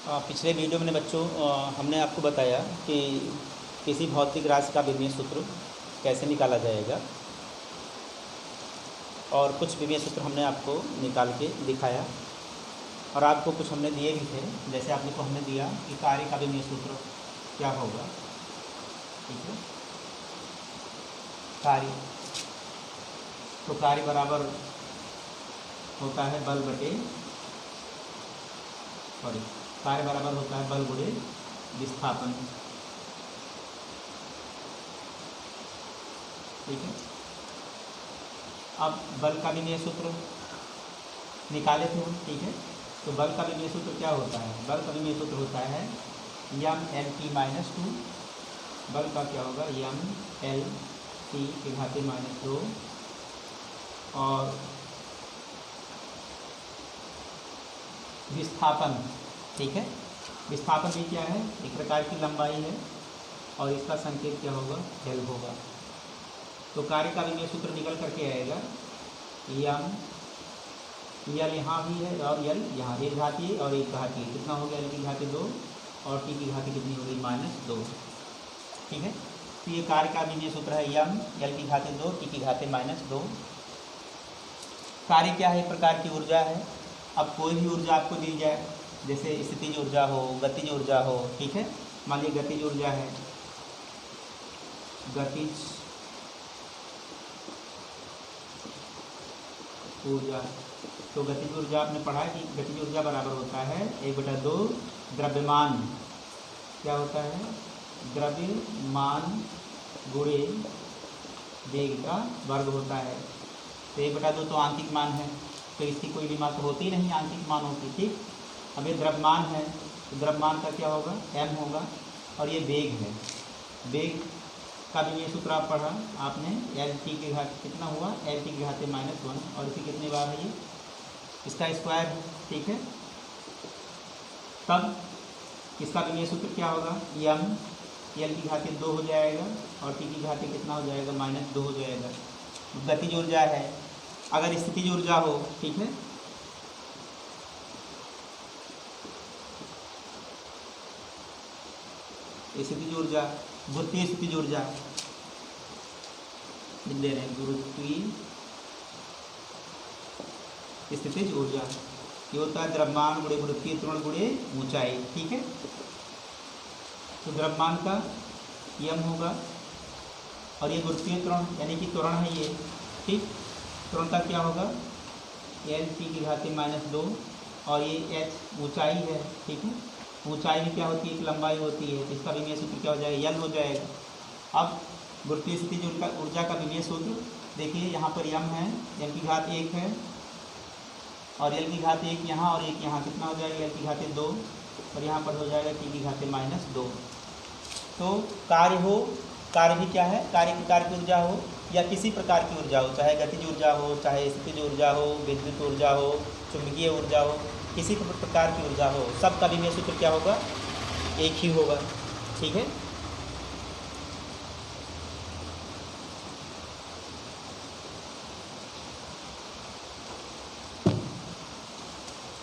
पिछले वीडियो में बच्चों हमने आपको बताया कि किसी भौतिक राशि का विमीय सूत्र कैसे निकाला जाएगा और कुछ विमीय सूत्र हमने आपको निकाल के दिखाया और आपको कुछ हमने दिए भी थे। जैसे आपने को हमने दिया कि कार्य का विमीय सूत्र क्या होगा, ठीक है। कार्य तो कार्य बराबर होता है बल बटे कार्य बराबर होता है बल गुणे विस्थापन, ठीक है। अब बल का विमीय सूत्र निकाले थे हम, ठीक है। तो बल का विमीय सूत्र क्या होता है? बल का विमीय सूत्र होता है यम एल टी माइनस 2। बल का क्या होगा? यम एल टी के घाते माइनस 2 और विस्थापन, ठीक है। विस्थापन भी क्या है? एक प्रकार की लंबाई है और इसका संकेत क्या होगा? एल होगा। तो कार्य का विमीय सूत्र निकल करके आएगा यम, यल यहाँ भी है और यल यहाँ, एक घातीय और एक घातीय, कितना हो गया? एल की घाती 2 और टी की घाती कितनी होगी? -2, ठीक है। तो ये कार्य का विमीय सूत्र है यम एल की घाती 2 टी की घाती -2। कार्य क्या है? एक प्रकार की ऊर्जा है। अब कोई भी ऊर्जा आपको दी जाए, जैसे स्थितिज ऊर्जा हो, गतिज ऊर्जा हो, ठीक है। मान लीजिए गतिज ऊर्जा है, गतिज ऊर्जा। तो गतिज ऊर्जा आपने पढ़ा कि गतिज ऊर्जा बराबर होता है 1/2 द्रव्यमान, क्या होता है? द्रव्यमान गुणे वेग का वर्ग होता है। तो 1/2 तो आंतरिक मान है, तो इसकी कोई भी मान तो होती ही नहीं, आंतरिक मान होती, ठीक। अब ये द्रव्यमान है तो द्रव्यमान का क्या होगा? m होगा और ये वेग है। वेग का भी ये सूत्र आप पढ़ा आपने, एल टी के घात कितना हुआ? एल टी के घाते -1 और इसी कितनी बार है? ये इसका स्क्वायर है, ठीक है। तब इसका भी ये सूत्र क्या होगा? यम एल की घाते 2 हो जाएगा और टी की घाते कितना हो जाएगा? -2 हो जाएगा। गतिज ऊर्जा है। अगर स्थितिज ऊर्जा हो, ठीक है, स्थितिज ऊर्जा, गुरुत्वीय स्थितिज ऊर्जा ले रहे हैं, गुरुत्वीय स्थितिज ऊर्जा ये होता है द्रव्यमान गुणे गुरुत्वीय त्वरण गुणे ऊंचाई, ठीक है। तो द्रव्यमान का यम होगा और ये गुरुत्वीय त्वरण यानी कि त्वरण है ये, ठीक। त्वरण का क्या होगा? एल टी की घाते -2 और ये एच ऊंचाई है, ठीक है। ऊंचाई में क्या होती है? एक लंबाई होती है, इसका विमीय सूत्र क्या हो जाएगा? यल हो जाएगा। अब गुरुत्वीय स्थितिज ऊर्जा का विमीय सूत्र देखिए, यहाँ पर यम है, एल की घात 1 है और एल की घात 1 यहाँ और 1 यहाँ, कितना हो जाएगा? एल की घाते 2 और यहाँ पर हो जाएगा टी की घाते -2। तो कार्य हो, कार्य भी क्या है? कार्य की ऊर्जा हो या किसी प्रकार की ऊर्जा हो, चाहे गतिज ऊर्जा हो, चाहे स्थितिज ऊर्जा हो, विद्युत ऊर्जा हो, चुंबकीय ऊर्जा हो, किसी प्रकार की ऊर्जा हो, सबका विमीय सूत्र क्या होगा? एक ही होगा, ठीक है।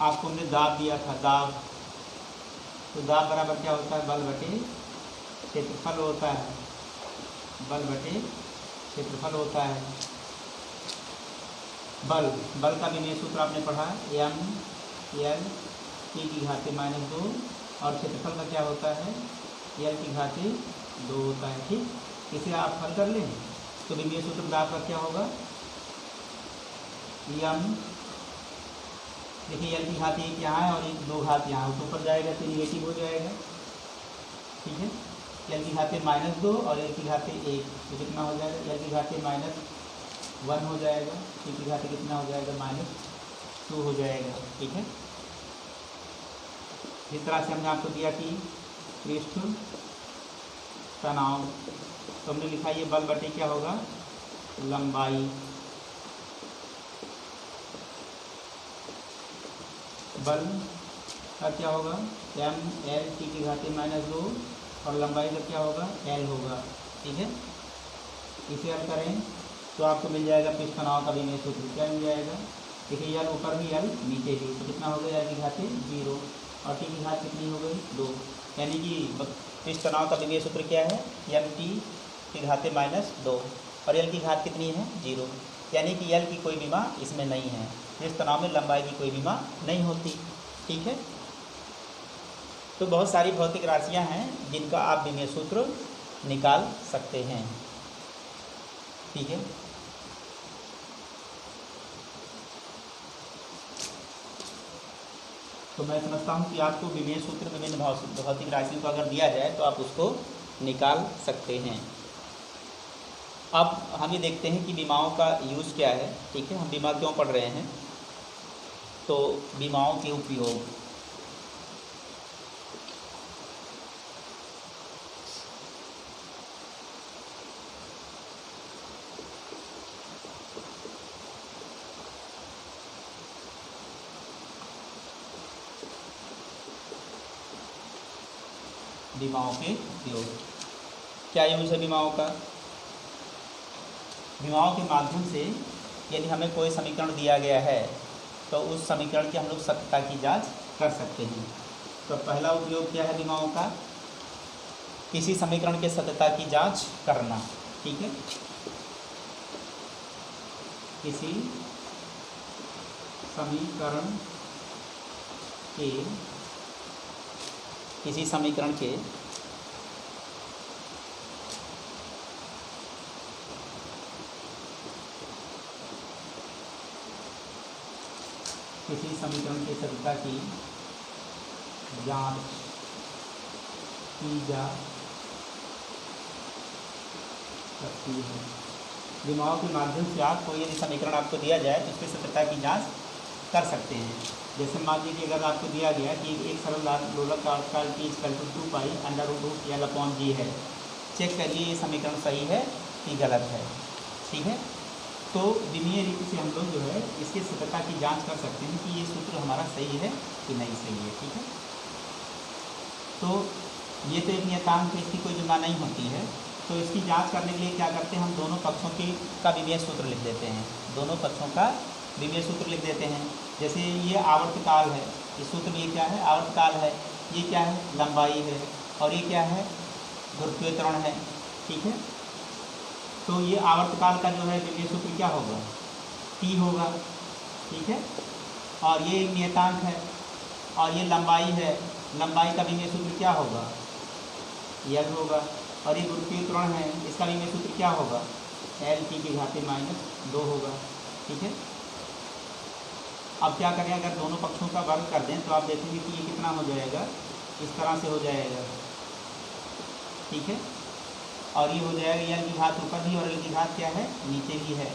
आपको हमने दाब दिया था, दाब। तो दाब बराबर क्या होता है? बल बटे क्षेत्रफल होता है, बल बटे क्षेत्रफल होता है। बल का विमीय सूत्र आपने पढ़ा एम एल टी की घाते -2 और क्षेत्रफल का क्या होता है? एल की घाते 2 होता है, ठीक। इसे आप हल कर लें तो विमीय सूत्र दाब का क्या होगा? यम, देखिए एल की घात 1 यहाँ है और 2 घात यहाँ, तो ऊपर जाएगा तो निगेटिव हो जाएगा, ठीक है। एल की घाते -2 और एल की घाते 1, तो कितना हो जाएगा? एल की घाते -1 हो जाएगा, टी की घाते कितना हो जाएगा? -2 हो जाएगा, ठीक है। इस तरह से हमने आपको दिया कि पृष्ठ तनाव, तो हमने लिखा ये बल बटे क्या होगा? लंबाई। बल का क्या होगा? एम एल टी की घाते -2 और लंबाई का क्या होगा? एल होगा, ठीक है। इसे हल करें तो आपको मिल जाएगा पृष्ठ तनाव का विमीय सूत्र, क्या मिल जाएगा? देखिए यल ऊपर भी यल नीचे भी, तो कितना हो गया? एल की घाते 0 और टी की घात कितनी हो गई 2, यानी कि इस तनाव का विमीय सूत्र क्या है एम टी की घाते -2 और एल की घात कितनी है 0, यानी कि एल की कोई विमा इसमें नहीं है। इस तनाव में लंबाई की कोई विमा नहीं होती। ठीक है, तो बहुत सारी भौतिक राशियां हैं जिनका आप विमीय सूत्र निकाल सकते हैं। ठीक है, तो मैं समझता हूँ कि आपको विमीय सूत्र विभिन्न भौतिक राशियों को अगर दिया जाए तो आप उसको निकाल सकते हैं। अब हम ये देखते हैं कि विमाओं का यूज़ क्या है। ठीक है, हम विमा क्यों पढ़ रहे हैं, तो विमाओं के उपयोग। विमाओं के उपयोग क्या यूज है विमाओं का। विमाओं के माध्यम से यदि हमें कोई समीकरण दिया गया है तो उस समीकरण की हम लोग सत्यता की जांच कर सकते हैं। तो पहला उपयोग क्या है विमाओं का, किसी समीकरण के सत्यता की जांच करना। ठीक है, किसी समीकरण के किसी समीकरण के सत्यता की जांच की जा सकती है। विमाओं के माध्यम से आप कोई यदि समीकरण आपको दिया जाए तो उसकी सत्यता की जांच कर सकते हैं। जैसे मान लीजिए अगर आपको दिया गया कि एक सरल लोलक का आकार की = 2π√√L/g है, चेक करिए ये समीकरण सही है कि गलत है। ठीक है, तो विमीय रीति से हम लोग जो है इसकी सत्यता की जांच कर सकते हैं कि ये सूत्र हमारा सही है कि नहीं सही है। ठीक है, तो ये तो एक नियतांक है, इसकी कोई जुदा नहीं होती है। तो इसकी जांच करने के लिए क्या करते हैं, हम दोनों पक्षों का विमीय सूत्र लिख देते हैं। दोनों पक्षों का विमीय सूत्र लिख देते हैं। जैसे ये आवर्तकाल है, इस सूत्र में ये क्या है आवर्तकाल है, ये क्या है लंबाई है, और ये क्या है गुरुत्वीय त्वरण है। ठीक है, तो ये आवर्तकाल का जो है विमीय सूत्र क्या होगा T होगा। ठीक है, और ये एक नियतांक है, और ये लंबाई है, लंबाई का विमीय सूत्र क्या होगा L होगा, और ये गुरुत्वीय त्वरण है, इसका विमीय सूत्र क्या होगा L की घाते -2 होगा। ठीक है, अब क्या करें, अगर दोनों पक्षों का वर्ग कर दें तो आप देखेंगे कि ये कितना हो जाएगा, इस तरह से हो जाएगा। ठीक है, और ये हो जाएगा L की घात ऊपर भी और L की घात क्या है नीचे भी है,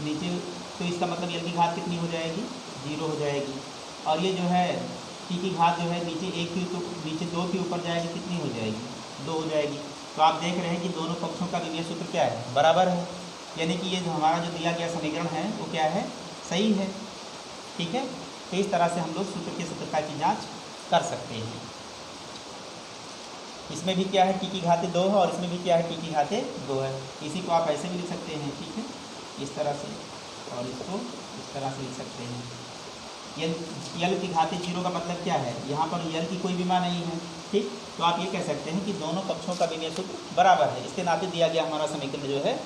नीचे, तो इसका मतलब L की घात कितनी हो जाएगी 0 हो जाएगी। और ये जो है T की घात जो है नीचे 1 की तो नीचे 2 के ऊपर जाएगी, कितनी हो जाएगी 2 हो जाएगी। तो आप देख रहे हैं कि दोनों पक्षों का विमीय सूत्र क्या है बराबर है, यानी कि ये जो हमारा जो दिया गया समीकरण है वो क्या है सही है। ठीक है, तो इस तरह से हम लोग सूत्र की सत्यता की जांच कर सकते हैं। इसमें भी क्या है T की घाते 2 है और इसमें भी क्या है T की घाते 2 है। इसी को आप ऐसे भी लिख सकते हैं। ठीक है, इस तरह से, और इसको इस तरह से लिख सकते हैं। L की घाते 0 का मतलब क्या है, यहाँ पर L की कोई विमा नहीं है। ठीक, तो आप ये कह सकते हैं कि दोनों पक्षों का विमीय सूत्र बराबर है, इसके नाते दिया गया हमारा समीकरण जो है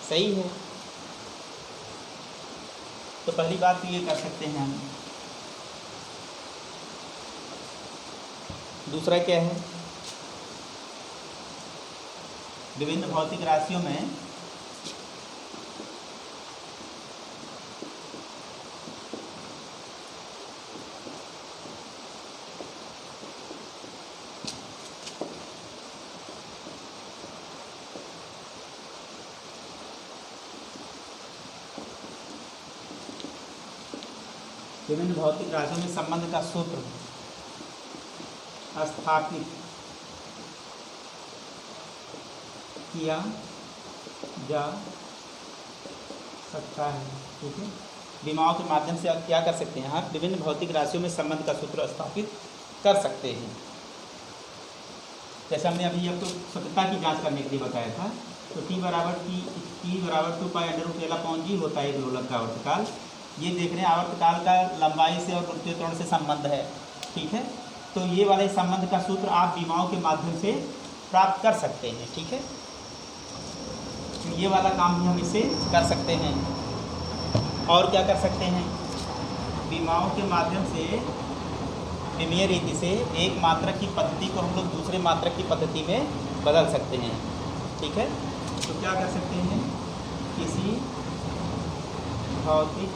सही है। तो पहली बात तो ये कर सकते हैं हम। दूसरा क्या है, विभिन्न भौतिक राशियों में संबंध का सूत्र स्थापित किया जा सकता है। ठीक है, विमाओं के माध्यम से आप क्या कर सकते हैं, आप विभिन्न भौतिक राशियों में संबंध का सूत्र स्थापित कर सकते हैं। जैसे हमने अभी आपको सत्यता की जांच करने के लिए बताया था, तो T बराबर 2π√L/g होता है एक लोलक का आवर्तकाल। ये देख रहे हैं आवर्तकाल का लंबाई से और गुरुत्वीय त्वरण से संबंध है। ठीक है। तो ये वाले संबंध का सूत्र आप विमाओं के माध्यम से प्राप्त कर सकते हैं, ठीक है। तो ये वाला काम भी हम इससे कर सकते हैं। और क्या कर सकते हैं, विमाओं के माध्यम से विमीय रीति से एक मात्रक की पद्धति को हम लोग दूसरे मात्रक की पद्धति में बदल सकते हैं, ठीक है। तो क्या कर सकते हैं, किसी भौतिक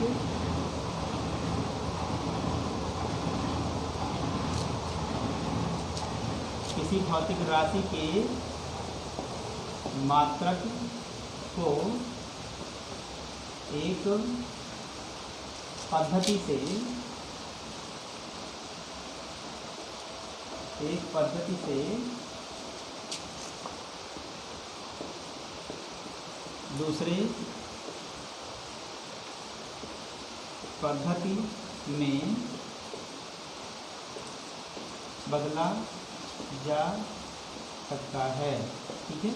राशि के मात्रक को एक पद्धति से दूसरे पद्धति में बदला जा सकता है, ठीक है।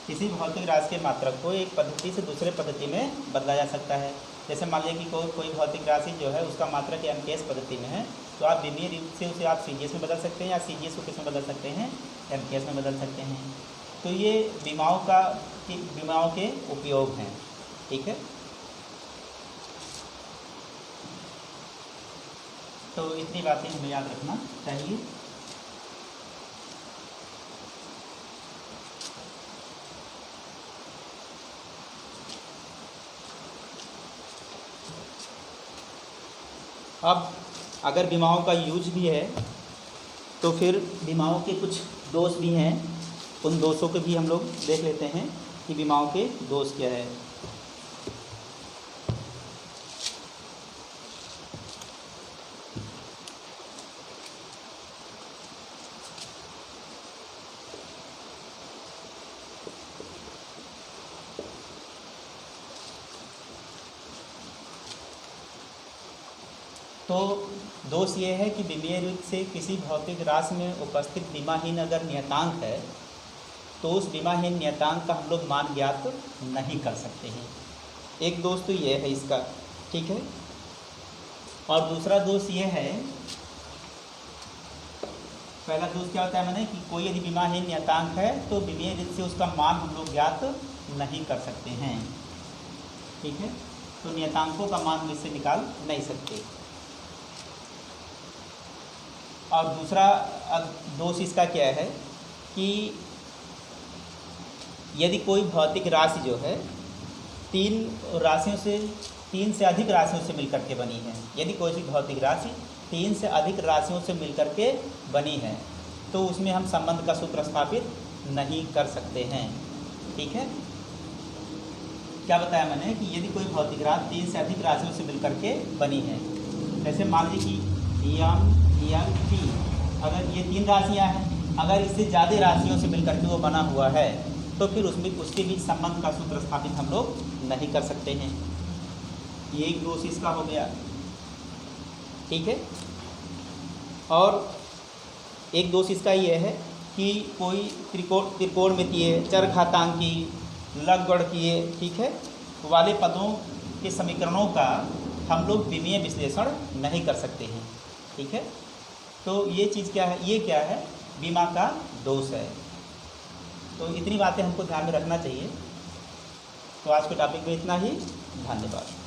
किसी भौतिक राशि के मात्रक को एक पद्धति से दूसरे पद्धति में बदला जा सकता है। जैसे मान लीजिए कि कोई भौतिक राशि जो है उसका मात्रक एमकेएस पद्धति में है, तो आप विमीय रूप से उसे आप सीजीएस में बदल सकते हैं या सीजीएस को किस में बदल सकते हैं, एमकेएस में बदल सकते हैं। तो ये विमाओं के उपयोग हैं, ठीक है। तो इतनी बातें हमें याद रखना चाहिए। अब अगर विमाओं का यूज भी है तो फिर विमाओं के कुछ दोष भी हैं, उन दोषों के भी हम लोग देख लेते हैं कि विमाओं के दोष क्या है। तो दोष ये है कि विमीय रीति से किसी भौतिक राशि में उपस्थित विमाहीन अगर नियतांक है तो उस विमाहीन नियतांक का हम लोग मान ज्ञात नहीं कर सकते हैं। एक दोष तो ये है इसका, ठीक है। और दूसरा दोष ये है, पहला दोष क्या होता है मैंने कि कोई यदि विमाहीन नियतांक है तो विमीय रीति से उसका मान हम लोग ज्ञात नहीं कर सकते हैं, ठीक है। तो नियतांकों का मान इससे निकाल नहीं सकते। और दूसरा दोष इसका क्या है कि यदि कोई भौतिक राशि जो है तीन से अधिक राशियों से मिलकर के बनी है, यदि कोई सी भौतिक राशि 3 से अधिक राशियों से मिलकर के बनी है तो उसमें हम संबंध का सूत्र स्थापित नहीं कर सकते हैं, ठीक है। क्या बताया मैंने कि यदि कोई भौतिक राशि 3 से अधिक राशियों से मिलकर के बनी है, जैसे मान लीजिए कि एम एल पी, अगर ये 3 राशियां हैं, अगर इससे ज़्यादा राशियों से मिलकर के वो बना हुआ है तो फिर उसमें उसके बीच संबंध का सूत्र स्थापित हम लोग नहीं कर सकते हैं। ये एक दोष इसका हो गया, ठीक है। और एक दोष इसका ये है कि कोई त्रिकोणमितीय, चरघातांकी, लघुगणकीय, ठीक है, वाले पदों के समीकरणों का हम लोग विमीय विश्लेषण नहीं कर सकते हैं, ठीक है। तो ये चीज़ क्या है, ये क्या है, विमा का दोष है। तो इतनी बातें हमको ध्यान में रखना चाहिए। तो आज के टॉपिक में इतना ही, धन्यवाद।